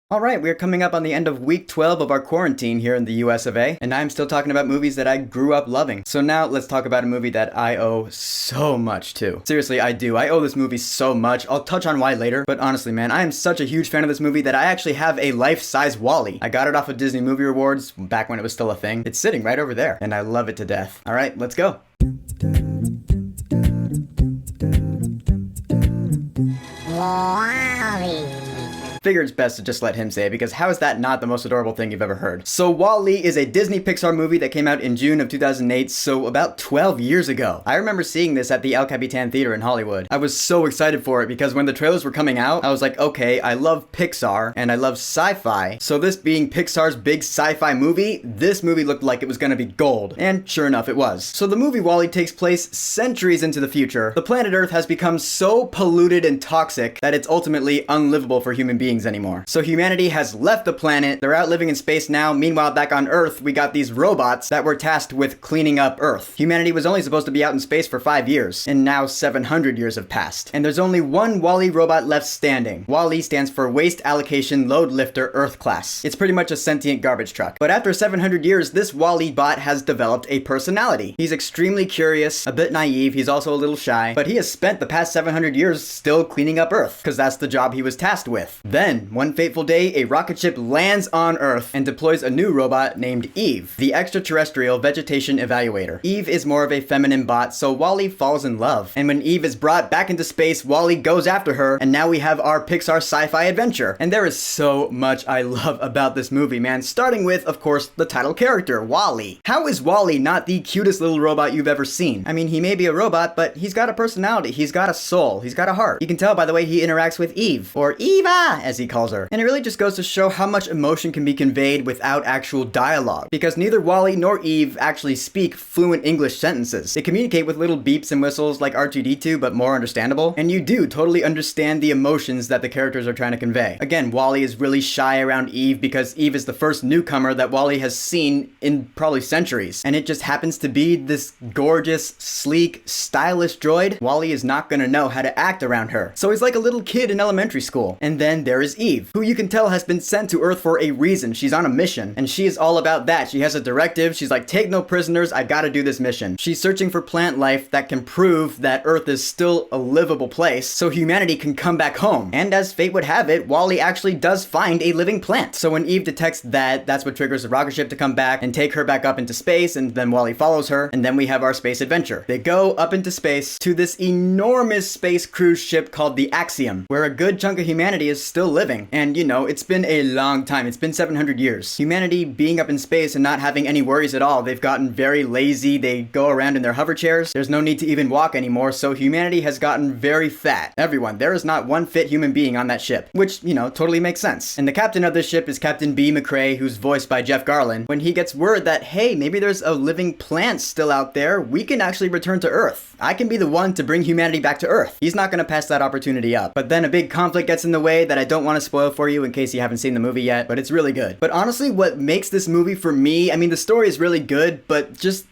Alright, we're coming up on the end of week 12 of our quarantine here in the US of A, and I'm still talking about movies that I grew up loving. So now let's talk about a movie that I owe so much to. Seriously, I do. I owe this movie so much. I'll touch on why later, but honestly, man, I am such a huge fan of this movie that I actually have a life-size WALL-E. I got it off of Disney Movie Rewards back when it was still a thing. It's sitting right over there, and I love it to death. Alright, let's go. Figure it's best to just let him say it, because how is that not the most adorable thing you've ever heard? So WALL-E is a Disney Pixar movie that came out in June of 2008, so about 12 years ago. I remember seeing this at the El Capitan Theater in Hollywood. I was so excited for it because when the trailers were coming out, I was like, okay, I love Pixar and I love sci-fi, so this being Pixar's big sci-fi movie, this movie looked like it was gonna be gold. And sure enough, it was. So the movie WALL-E takes place centuries into the future. The planet Earth has become so polluted and toxic that it's ultimately unlivable for human beings anymore. So humanity has left the planet, they're out living in space now. Meanwhile, back on Earth, we got these robots that were tasked with cleaning up Earth. Humanity was only supposed to be out in space for 5 years, and now 700 years have passed. And there's only one WALL-E robot left standing. WALL-E stands for Waste Allocation Load Lifter Earth Class. It's pretty much a sentient garbage truck. But after 700 years, this WALL-E bot has developed a personality. He's extremely curious, a bit naive, he's also a little shy, but he has spent the past 700 years still cleaning up Earth, because that's the job he was tasked with. Then, one fateful day, a rocket ship lands on Earth and deploys a new robot named Eve, the extraterrestrial vegetation evaluator. Eve is more of a feminine bot, so WALL-E falls in love. And when Eve is brought back into space, WALL-E goes after her, and now we have our Pixar sci-fi adventure. And there is so much I love about this movie, man. Starting with, of course, the title character, WALL-E. How is WALL-E not the cutest little robot you've ever seen? I mean, he may be a robot, but he's got a personality, he's got a soul, he's got a heart. You can tell by the way he interacts with Eve, or Eva, as he calls her. And it really just goes to show how much emotion can be conveyed without actual dialogue, because neither WALL-E nor Eve actually speak fluent English sentences. They communicate with little beeps and whistles like R2-D2, but more understandable, and you do totally understand the emotions that the characters are trying to convey. Again, WALL-E is really shy around Eve because Eve is the first newcomer that WALL-E has seen in probably centuries, and it just happens to be this gorgeous, sleek, stylish droid. WALL-E is not gonna know how to act around her, so he's like a little kid in elementary school. And then there is Eve, who you can tell has been sent to Earth for a reason. She's on a mission, and she is all about that. She has a directive. She's like, take no prisoners, I gotta do this mission. She's searching for plant life that can prove that Earth is still a livable place, so humanity can come back home. And as fate would have it, WALL-E actually does find a living plant. So when Eve detects that, that's what triggers the rocket ship to come back and take her back up into space, and then WALL-E follows her, and then we have our space adventure. They go up into space to this enormous space cruise ship called the Axiom, where a good chunk of humanity is still living. And you know, it's been a long time. It's been 700 years. Humanity being up in space and not having any worries at all. They've gotten very lazy. They go around in their hover chairs. There's no need to even walk anymore, so humanity has gotten very fat. Everyone. There is not one fit human being on that ship, which, you know, totally makes sense. And the captain of this ship is Captain B. McRae, who's voiced by Jeff Garlin. When he gets word that, hey, maybe there's a living plant still out there, we can actually return to Earth. I can be the one to bring humanity back to Earth. He's not going to pass that opportunity up. But then a big conflict gets in the way that I don't want to spoil for you in case you haven't seen the movie yet, but it's really good. But honestly, what makes this movie for me, I mean, the story is really good, but just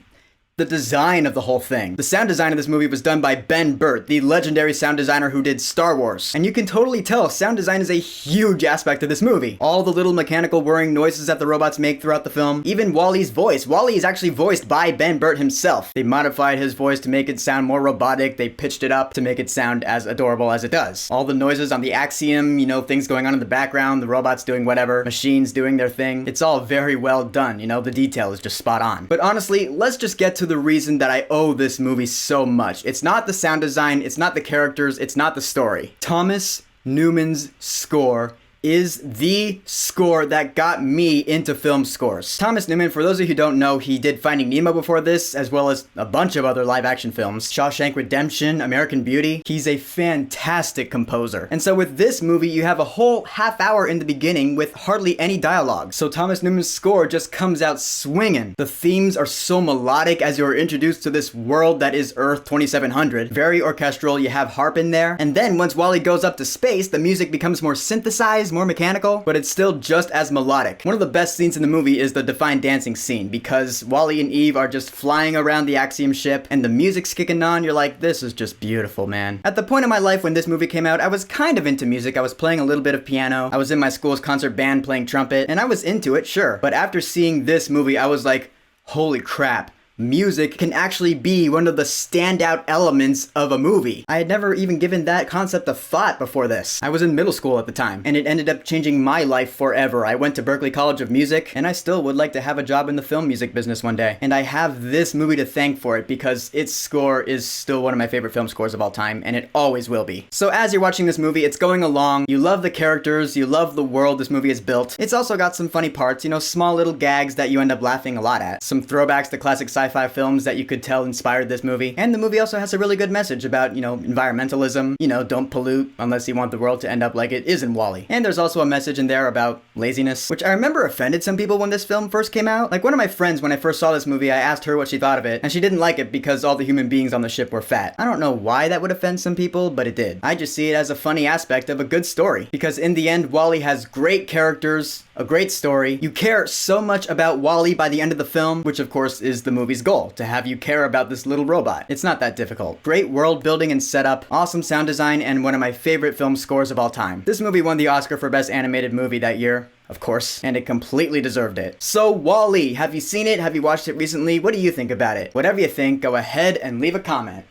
the design of the whole thing. The sound design of this movie was done by Ben Burtt, the legendary sound designer who did Star Wars. And you can totally tell sound design is a huge aspect of this movie. All the little mechanical whirring noises that the robots make throughout the film. Even WALL-E's voice. WALL-E is actually voiced by Ben Burtt himself. They modified his voice to make it sound more robotic. They pitched it up to make it sound as adorable as it does. All the noises on the Axiom, you know, things going on in the background, the robots doing whatever, machines doing their thing. It's all very well done, you know, the detail is just spot on. But honestly, let's just get to the reason that I owe this movie so much. It's not the sound design, it's not the characters, it's not the story. Thomas Newman's score is the score that got me into film scores. Thomas Newman, for those of you who don't know, he did Finding Nemo before this, as well as a bunch of other live action films. Shawshank Redemption, American Beauty. He's a fantastic composer. And so with this movie, you have a whole half hour in the beginning with hardly any dialogue. So Thomas Newman's score just comes out swinging. The themes are so melodic as you're introduced to this world that is Earth 2700. Very orchestral, you have harp in there. And then once WALL-E goes up to space, the music becomes more synthesized, more mechanical, but it's still just as melodic. One of the best scenes in the movie is the defined dancing scene, because Wally and Eve are just flying around the Axiom ship, and the music's kicking on. You're like, this is just beautiful, man. At the point in my life when this movie came out, I was kind of into music. I was playing a little bit of piano. I was in my school's concert band playing trumpet, and I was into it, sure. But after seeing this movie, I was like, holy crap. Music can actually be one of the standout elements of a movie. I had never even given that concept a thought before this. I was in middle school at the time, and it ended up changing my life forever. I went to Berklee College of Music, and I still would like to have a job in the film music business one day. And I have this movie to thank for it, because its score is still one of my favorite film scores of all time, and it always will be. So as you're watching this movie, it's going along, you love the characters, you love the world this movie has built. It's also got some funny parts, you know, small little gags that you end up laughing a lot at. Some throwbacks to classic sci-fi films that you could tell inspired this movie. And the movie also has a really good message about, you know, environmentalism, you know, don't pollute unless you want the world to end up like it is in WALL-E. And there's also a message in there about laziness, which I remember offended some people when this film first came out. Like one of my friends, when I first saw this movie, I asked her what she thought of it, and she didn't like it because all the human beings on the ship were fat. I don't know why that would offend some people, but it did. I just see it as a funny aspect of a good story, because in the end, WALL-E has great characters, a great story. You care so much about WALL-E by the end of the film, which of course is the movie's goal, to have you care about this little robot. It's not that difficult. Great world building and setup, awesome sound design, and one of my favorite film scores of all time. This movie won the Oscar for Best Animated Movie that year, of course, and it completely deserved it. So WALL-E, have you seen it? Have you watched it recently? What do you think about it? Whatever you think, go ahead and leave a comment.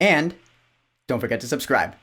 And don't forget to subscribe.